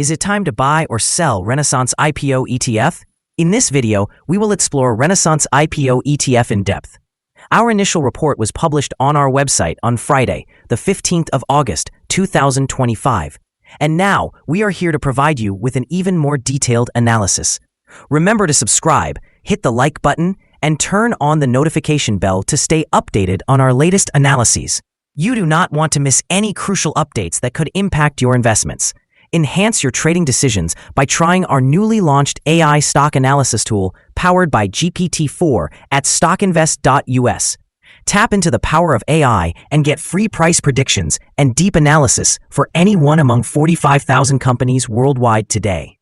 Is it time to buy or sell Renaissance IPO ETF? In this video, we will explore Renaissance IPO ETF in depth. Our initial report was published on our website on Friday, the 15th of August, 2025. And now, we are here to provide you with an even more detailed analysis. Remember to subscribe, hit the like button, and turn on the notification bell to stay updated on our latest analyses. You do not want to miss any crucial updates that could impact your investments. Enhance your trading decisions by trying our newly launched AI stock analysis tool powered by GPT-4 at StockInvest.us. Tap into the power of AI and get free price predictions and deep analysis for any one among 45,000 companies worldwide today.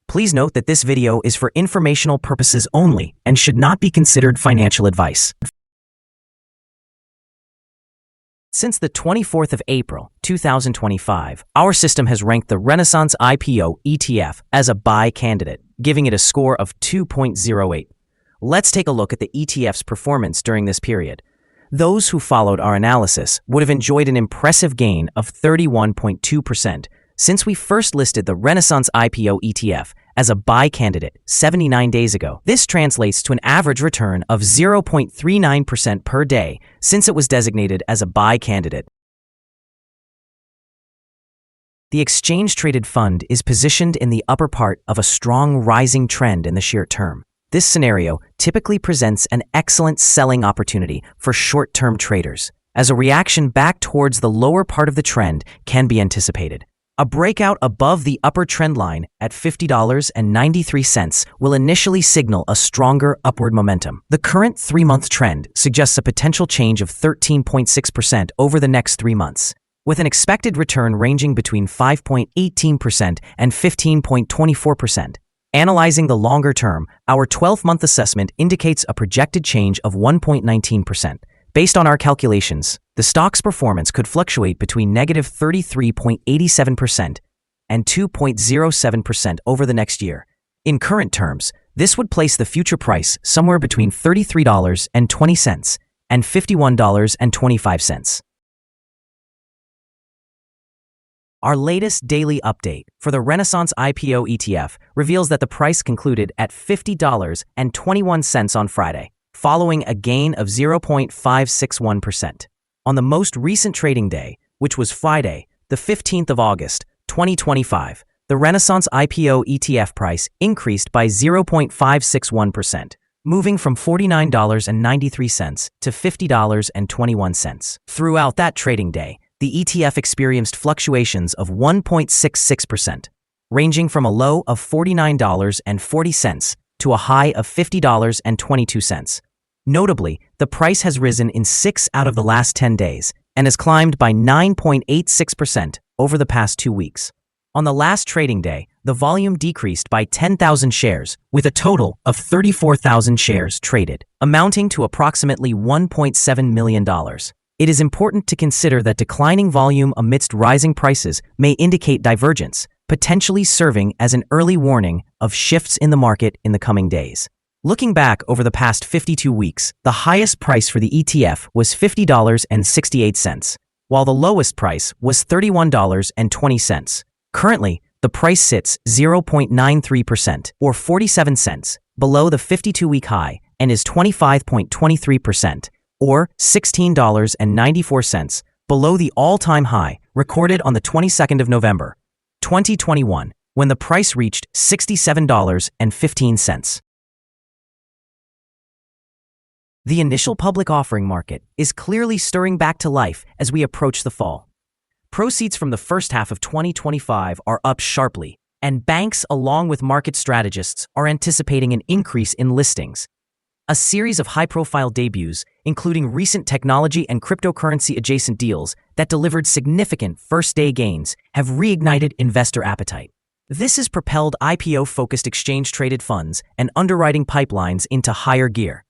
Please note that this video is for informational purposes only and should not be considered financial advice. Since the 24th of April, 2025, our system has ranked the Renaissance IPO ETF as a buy candidate, giving it a score of 2.08. Let's take a look at the ETF's performance during this period. Those who followed our analysis would have enjoyed an impressive gain of 31.2% since we first listed the Renaissance IPO ETF as a buy candidate 79 days ago. This translates to an average return of 0.39% per day since it was designated as a buy candidate. The exchange-traded fund is positioned in the upper part of a strong rising trend in the short term. This scenario typically presents an excellent selling opportunity for short-term traders, as a reaction back towards the lower part of the trend can be anticipated. A breakout above the upper trend line at $50.93 will initially signal a stronger upward momentum. The current 3-month trend suggests a potential change of 13.6% over the next 3 months, with an expected return ranging between 5.18% and 15.24%. Analyzing the longer term, our 12-month assessment indicates a projected change of 1.19%. Based on our calculations, the stock's performance could fluctuate between negative 33.87% and 2.07% over the next year. In current terms, this would place the future price somewhere between $33.20 and $51.25. Our latest daily update for the Renaissance IPO ETF reveals that the price concluded at $50.21 on Friday, following a gain of 0.561%. On the most recent trading day, which was Friday, the 15th of August, 2025, the Renaissance IPO ETF price increased by 0.561%, moving from $49.93 to $50.21. Throughout that trading day, the ETF experienced fluctuations of 1.66%, ranging from a low of $49.40 to a high of $50.22. Notably, the price has risen in 6 out of the last 10 days and has climbed by 9.86% over the past 2 weeks. On the last trading day, the volume decreased by 10,000 shares, with a total of 34,000 shares traded, amounting to approximately $1.7 million. It is important to consider that declining volume amidst rising prices may indicate divergence, potentially serving as an early warning of shifts in the market in the coming days. Looking back over the past 52 weeks, the highest price for the ETF was $50.68, while the lowest price was $31.20. Currently, the price sits 0.93% or 47 cents below the 52-week high and is 25.23% or $16.94 below the all-time high recorded on the 22nd of November, 2021, when the price reached $67.15. The initial public offering market is clearly stirring back to life as we approach the fall. Proceeds from the first half of 2025 are up sharply, and banks along with market strategists are anticipating an increase in listings. A series of high-profile debuts, including recent technology and cryptocurrency-adjacent deals that delivered significant first-day gains, have reignited investor appetite. This has propelled IPO-focused exchange-traded funds and underwriting pipelines into higher gear.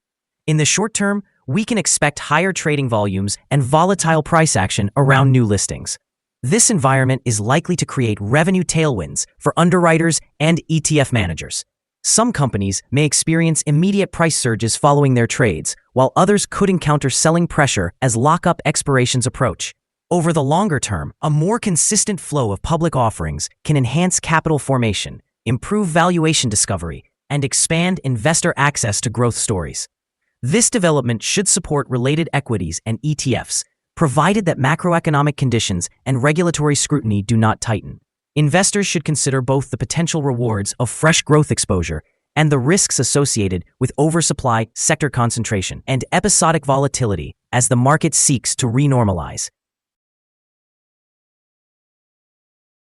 In the short term, we can expect higher trading volumes and volatile price action around new listings. This environment is likely to create revenue tailwinds for underwriters and ETF managers. Some companies may experience immediate price surges following their trades, while others could encounter selling pressure as lockup expirations approach. Over the longer term, a more consistent flow of public offerings can enhance capital formation, improve valuation discovery, and expand investor access to growth stories. This development should support related equities and ETFs, provided that macroeconomic conditions and regulatory scrutiny do not tighten. Investors should consider both the potential rewards of fresh growth exposure and the risks associated with oversupply, sector concentration, and episodic volatility as the market seeks to renormalize.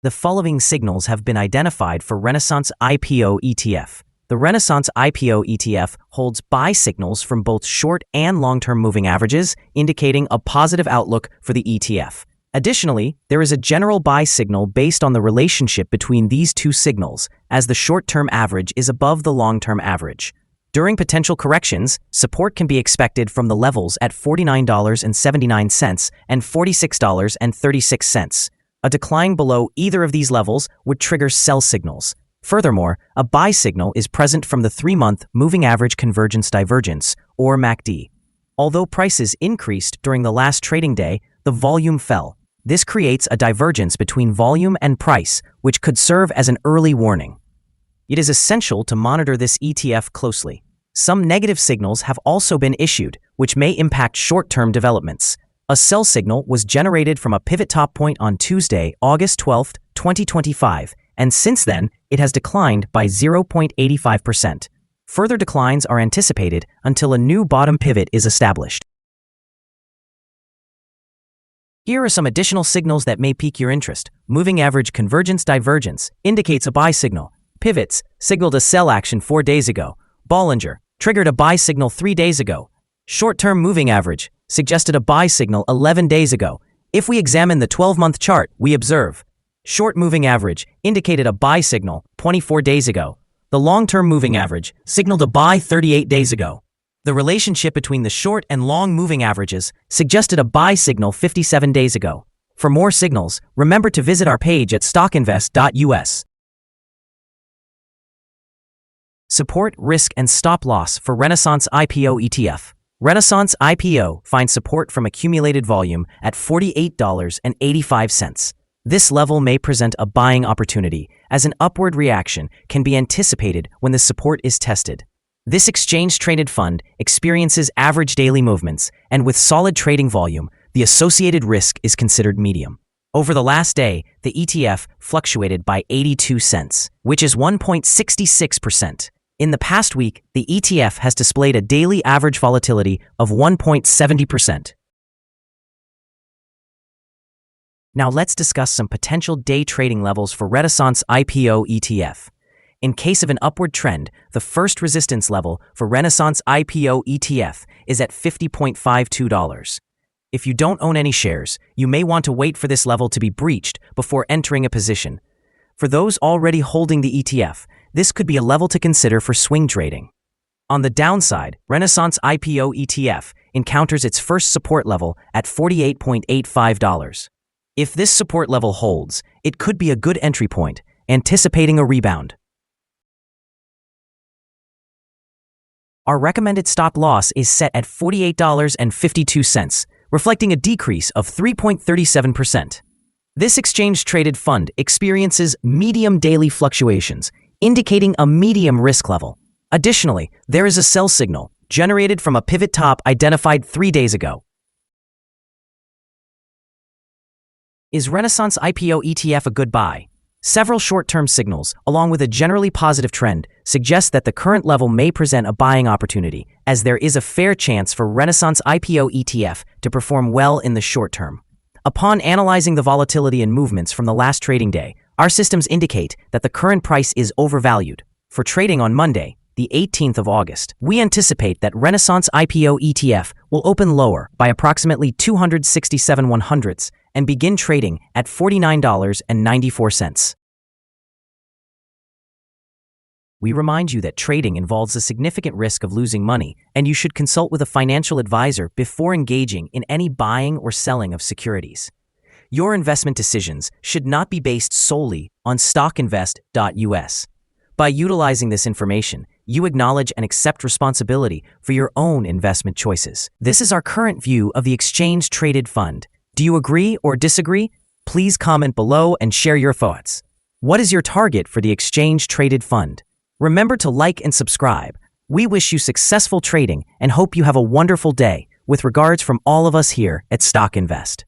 The following signals have been identified for Renaissance IPO ETF. The Renaissance IPO ETF holds buy signals from both short and long-term moving averages, indicating a positive outlook for the ETF. Additionally, there is a general buy signal based on the relationship between these two signals, as the short-term average is above the long-term average. During potential corrections, support can be expected from the levels at $49.79 and $46.36. A decline below either of these levels would trigger sell signals. Furthermore, a buy signal is present from the 3-month Moving Average Convergence Divergence, or MACD. Although prices increased during the last trading day, the volume fell. This creates a divergence between volume and price, which could serve as an early warning. It is essential to monitor this ETF closely. Some negative signals have also been issued, which may impact short-term developments. A sell signal was generated from a pivot top point on Tuesday, August 12, 2025, and since then, it has declined by 0.85%. Further declines are anticipated until a new bottom pivot is established. Here are some additional signals that may pique your interest. Moving Average Convergence Divergence indicates a buy signal. Pivots signaled a sell action 4 days ago. Bollinger triggered a buy signal 3 days ago. Short-term Moving Average suggested a buy signal 11 days ago. If we examine the 12-month chart, we observe Short Moving Average indicated a buy signal 24 days ago. The Long-Term Moving Average signaled a buy 38 days ago. The relationship between the short and long moving averages suggested a buy signal 57 days ago. For more signals, remember to visit our page at StockInvest.us. Support, risk, and stop loss for Renaissance IPO ETF. Renaissance IPO finds support from accumulated volume at $48.85. This level may present a buying opportunity, as an upward reaction can be anticipated when the support is tested. This exchange-traded fund experiences average daily movements, and with solid trading volume, the associated risk is considered medium. Over the last day, the ETF fluctuated by 82 cents, which is 1.66%. In the past week, the ETF has displayed a daily average volatility of 1.70%. Now let's discuss some potential day trading levels for Renaissance IPO ETF. In case of an upward trend, the first resistance level for Renaissance IPO ETF is at $50.52. If you don't own any shares, you may want to wait for this level to be breached before entering a position. For those already holding the ETF, this could be a level to consider for swing trading. On the downside, Renaissance IPO ETF encounters its first support level at $48.85. If this support level holds, it could be a good entry point, anticipating a rebound. Our recommended stop loss is set at $48.52, reflecting a decrease of 3.37%. This exchange-traded fund experiences medium daily fluctuations, indicating a medium risk level. Additionally, there is a sell signal generated from a pivot top identified 3 days ago. Is Renaissance IPO ETF a good buy? Several short-term signals, along with a generally positive trend, suggest that the current level may present a buying opportunity, as there is a fair chance for Renaissance IPO ETF to perform well in the short term. Upon analyzing the volatility and movements from the last trading day, our systems indicate that the current price is overvalued. For trading on Monday, the 18th of August, we anticipate that Renaissance IPO ETF will open lower by approximately 267/100ths and begin trading at $49.94. We remind you that trading involves a significant risk of losing money, and you should consult with a financial advisor before engaging in any buying or selling of securities. Your investment decisions should not be based solely on StockInvest.us. By utilizing this information, you acknowledge and accept responsibility for your own investment choices. This is our current view of the exchange-traded fund. Do you agree or disagree? Please comment below and share your thoughts. What is your target for the exchange-traded fund? Remember to like and subscribe. We wish you successful trading and hope you have a wonderful day. With regards from all of us here at Stock Invest.